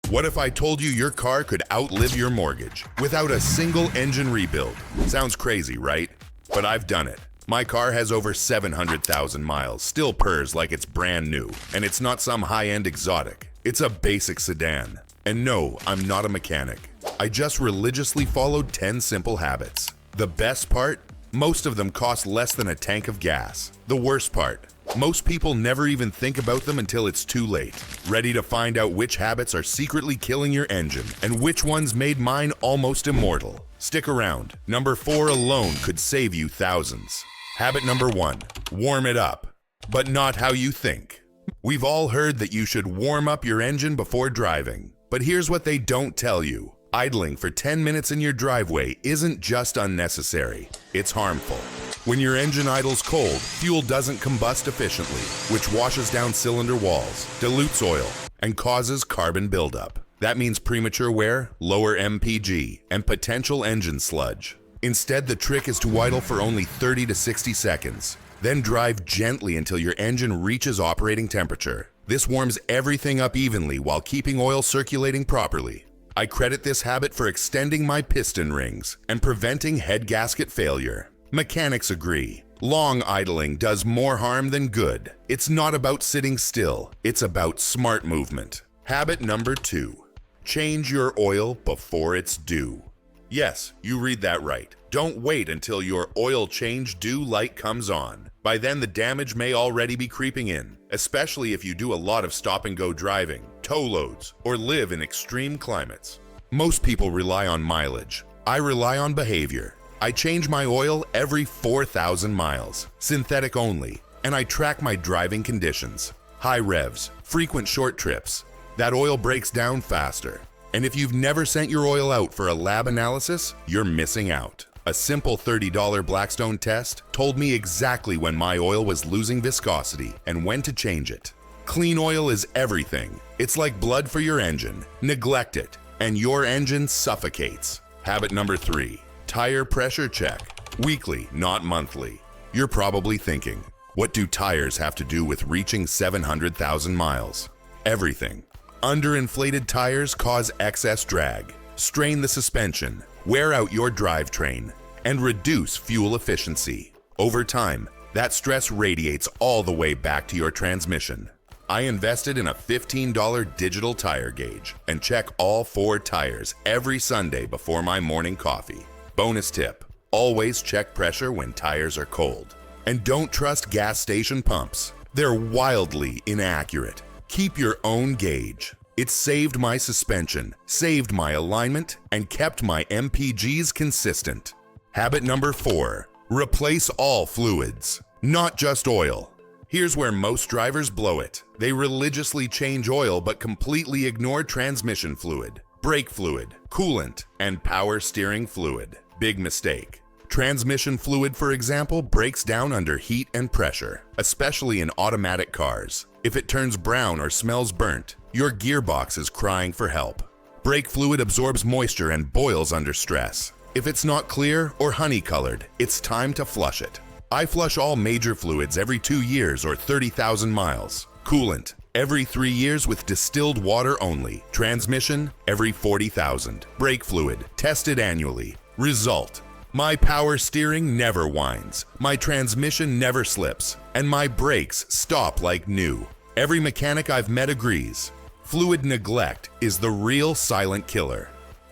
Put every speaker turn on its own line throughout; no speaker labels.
What if I told you your car could outlive your mortgage without a single engine rebuild? Sounds crazy, right? But I've done it. My car has over 700,000 miles, still purrs like it's brand new, and it's not some high-end exotic. It's a basic sedan. And no, I'm not a mechanic. I just religiously followed 10 simple habits. The best part? Most of them cost less than a tank of gas. The worst part? Most people never even think about them until it's too late. Ready to find out which habits are secretly killing your engine and which ones made mine almost immortal? Stick around. Number 4 alone could save you thousands. Habit number 1, warm it up, but not how you think. We've all heard that you should warm up your engine before driving, but here's what they don't tell you. Idling for 10 minutes in your driveway isn't just unnecessary, it's harmful. When your engine idles cold, fuel doesn't combust efficiently, which washes down cylinder walls, dilutes oil, and causes carbon buildup. That means premature wear, lower MPG, and potential engine sludge. Instead, the trick is to idle for only 30 to 60 seconds. Then drive gently until your engine reaches operating temperature. This warms everything up evenly while keeping oil circulating properly. I credit this habit for extending my piston rings and preventing head gasket failure. Mechanics agree. Long idling does more harm than good. It's not about sitting still, it's about smart movement. Habit number 2, change your oil before it's due. Yes, you read that right. Don't wait until your oil change due light comes on. By then, the damage may already be creeping in, especially if you do a lot of stop-and-go driving, tow loads, or live in extreme climates. Most people rely on mileage. I rely on behavior. I change my oil every 4,000 miles, synthetic only, and I track my driving conditions. High revs, frequent short trips. That oil breaks down faster. And if you've never sent your oil out for a lab analysis, you're missing out. A simple $30 Blackstone test told me exactly when my oil was losing viscosity and when to change it. Clean oil is everything. It's like blood for your engine. Neglect it, and your engine suffocates. Habit number 3, tire pressure check. Weekly, not monthly. You're probably thinking, what do tires have to do with reaching 700,000 miles? Everything. Underinflated tires cause excess drag, strain the suspension, wear out your drivetrain, and reduce fuel efficiency. Over time, that stress radiates all the way back to your transmission. I invested in a $15 digital tire gauge and check all 4 tires every Sunday before my morning coffee. Bonus tip, always check pressure when tires are cold. And don't trust gas station pumps. They're wildly inaccurate. Keep your own gauge. It saved my suspension, saved my alignment, and kept my MPGs consistent. Habit number 4, replace all fluids, not just oil. Here's where most drivers blow it. They religiously change oil but completely ignore transmission fluid, brake fluid, coolant, and power steering fluid. Big mistake. Transmission fluid, for example, breaks down under heat and pressure, especially in automatic cars. If it turns brown or smells burnt, your gearbox is crying for help. Brake fluid absorbs moisture and boils under stress. If it's not clear or honey-colored, it's time to flush it. I flush all major fluids every 2 years or 30,000 miles. Coolant, every 3 years with distilled water only. Transmission, every 40,000. Brake fluid, tested annually. Result: my power steering never whines, my transmission never slips, and my brakes stop like new. Every mechanic I've met agrees. Fluid neglect is the real silent killer.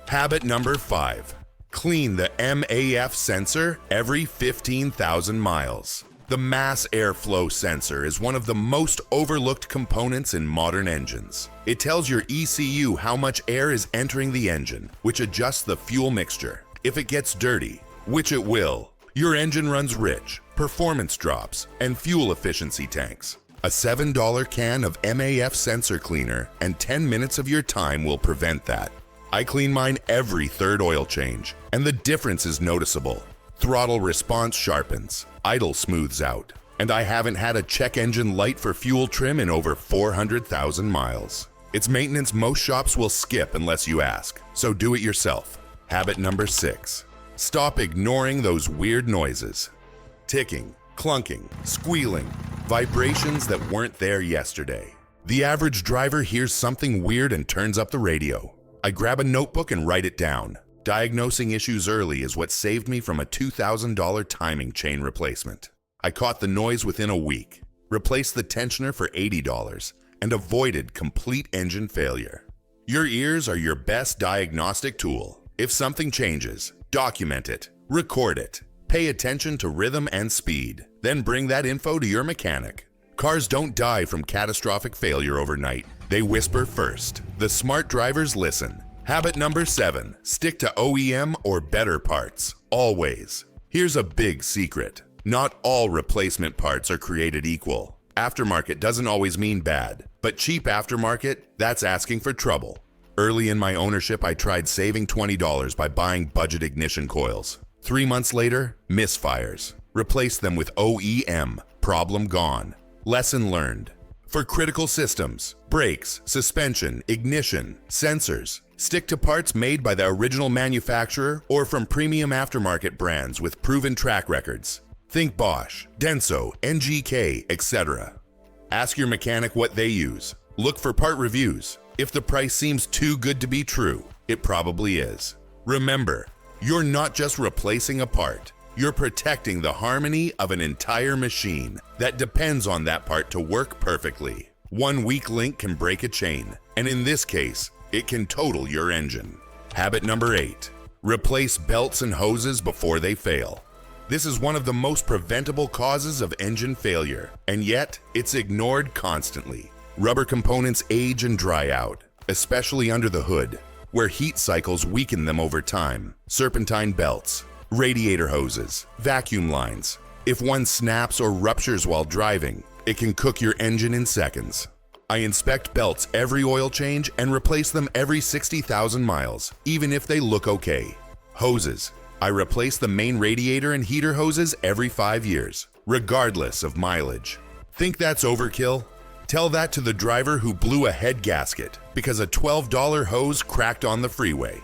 Habit number 5, clean the MAF sensor every 15,000 miles. The mass airflow sensor is one of the most overlooked components in modern engines. It tells your ECU how much air is entering the engine, which adjusts the fuel mixture. If it gets dirty, which it will, your engine runs rich, performance drops, and fuel efficiency tanks. A $7 can of MAF sensor cleaner and 10 minutes of your time will prevent that. I clean mine every 3rd oil change, and the difference is noticeable. Throttle response sharpens, idle smooths out, and I haven't had a check engine light for fuel trim in over 400,000 miles. It's maintenance most shops will skip unless you ask, so do it yourself. Habit number 6, stop ignoring those weird noises. Ticking, clunking, squealing, vibrations that weren't there yesterday. The average driver hears something weird and turns up the radio. I grab a notebook and write it down. Diagnosing issues early is what saved me from a $2,000 timing chain replacement. I caught the noise within a week, replaced the tensioner for $80, and avoided complete engine failure. Your ears are your best diagnostic tool. If something changes, document it, record it, pay attention to rhythm and speed, then bring that info to your mechanic. Cars don't die from catastrophic failure overnight. They whisper first. The smart drivers listen. Habit number 7, stick to OEM or better parts, always. Here's a big secret. Not all replacement parts are created equal. Aftermarket doesn't always mean bad, but cheap aftermarket, that's asking for trouble. Early in my ownership, I tried saving $20 by buying budget ignition coils. 3 months later, misfires. Replaced them with OEM, problem gone. Lesson learned. For critical systems, brakes, suspension, ignition, sensors, stick to parts made by the original manufacturer or from premium aftermarket brands with proven track records. Think Bosch, Denso, NGK, etc. Ask your mechanic what they use. Look for part reviews. If the price seems too good to be true, it probably is. Remember, you're not just replacing a part. You're protecting the harmony of an entire machine that depends on that part to work perfectly. One weak link can break a chain, and in this case, it can total your engine. Habit number 8, replace belts and hoses before they fail. This is one of the most preventable causes of engine failure, and yet it's ignored constantly. Rubber components age and dry out, especially under the hood, where heat cycles weaken them over time. Serpentine belts, radiator hoses, vacuum lines. If one snaps or ruptures while driving, it can cook your engine in seconds. I inspect belts every oil change and replace them every 60,000 miles, even if they look okay. Hoses. I replace the main radiator and heater hoses every 5 years, regardless of mileage. Think that's overkill? Tell that to the driver who blew a head gasket because a $12 hose cracked on the freeway.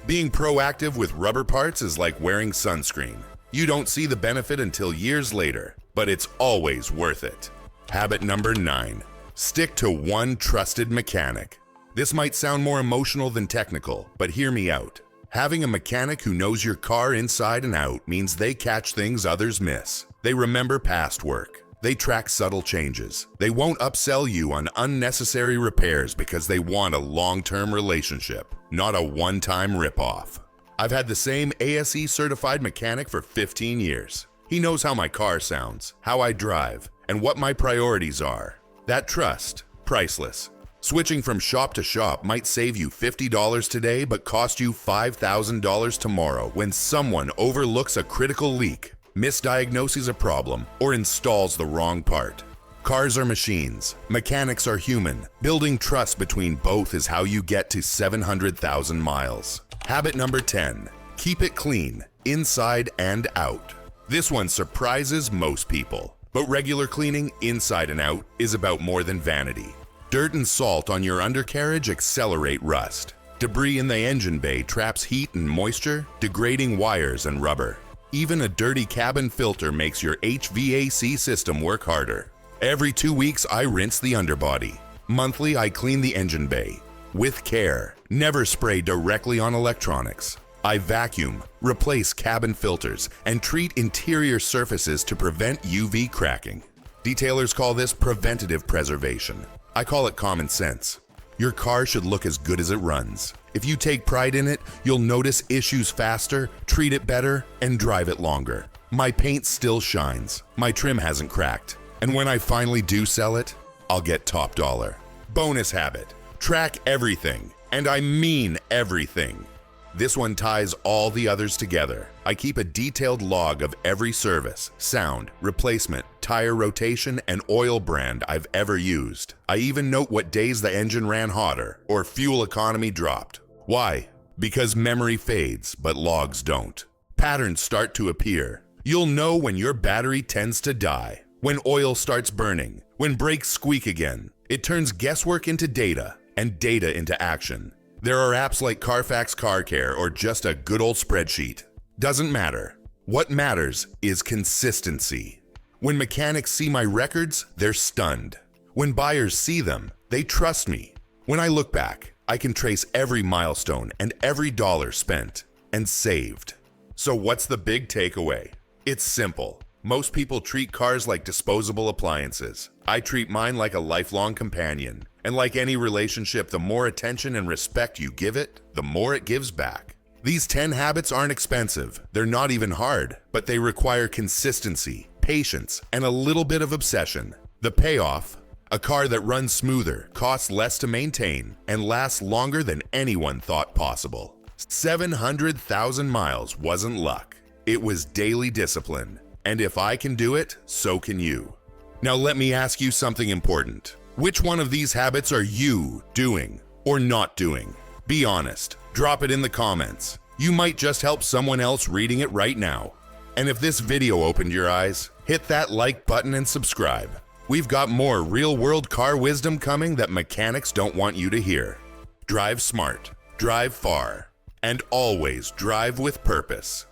Being proactive with rubber parts is like wearing sunscreen. You don't see the benefit until years later, but it's always worth it. Habit number 9, stick to one trusted mechanic. This might sound more emotional than technical, but hear me out. Having a mechanic who knows your car inside and out means they catch things others miss. They remember past work. They track subtle changes. They won't upsell you on unnecessary repairs because they want a long-term relationship, not a one-time ripoff. I've had the same ASE certified mechanic for 15 years. He knows how my car sounds, how I drive, and what my priorities are. That trust, priceless. Switching from shop to shop might save you $50 today but cost you $5,000 tomorrow when someone overlooks a critical leak, misdiagnoses a problem, or installs the wrong part. Cars are machines. Mechanics are human. Building trust between both is how you get to 700,000 miles. Habit number 10, keep it clean, inside and out. This one surprises most people, but regular cleaning, inside and out, is about more than vanity. Dirt and salt on your undercarriage accelerate rust. Debris in the engine bay traps heat and moisture, degrading wires and rubber. Even a dirty cabin filter makes your HVAC system work harder. Every 2 weeks, I rinse the underbody. Monthly, I clean the engine bay. With care, never spray directly on electronics. I vacuum, replace cabin filters, and treat interior surfaces to prevent UV cracking. Detailers call this preventative preservation. I call it common sense. Your car should look as good as it runs. If you take pride in it, you'll notice issues faster, treat it better, and drive it longer. My paint still shines. My trim hasn't cracked. And when I finally do sell it, I'll get top dollar. Bonus habit, track everything. And I mean everything. This one ties all the others together. I keep a detailed log of every service, sound, replacement, tire rotation, and oil brand I've ever used. I even note what days the engine ran hotter or fuel economy dropped. Why? Because memory fades, but logs don't. Patterns start to appear. You'll know when your battery tends to die, when oil starts burning, when brakes squeak again. It turns guesswork into data, and data into action. There are apps like Carfax Car Care or just a good old spreadsheet. Doesn't matter. What matters is consistency. When mechanics see my records, they're stunned. When buyers see them, they trust me. When I look back, I can trace every milestone and every dollar spent and saved. So what's the big takeaway? It's simple. Most people treat cars like disposable appliances. I treat mine like a lifelong companion. And like any relationship, the more attention and respect you give it, the more it gives back. These 10 habits aren't expensive. They're not even hard, but they require consistency, patience, and a little bit of obsession. The payoff? A car that runs smoother, costs less to maintain, and lasts longer than anyone thought possible. 700,000 miles wasn't luck. It was daily discipline. And if I can do it, so can you. Now let me ask you something important. Which one of these habits are you doing or not doing? Be honest. Drop it in the comments. You might just help someone else reading it right now. And if this video opened your eyes, hit that like button and subscribe. We've got more real-world car wisdom coming that mechanics don't want you to hear. Drive smart, drive far, and always drive with purpose.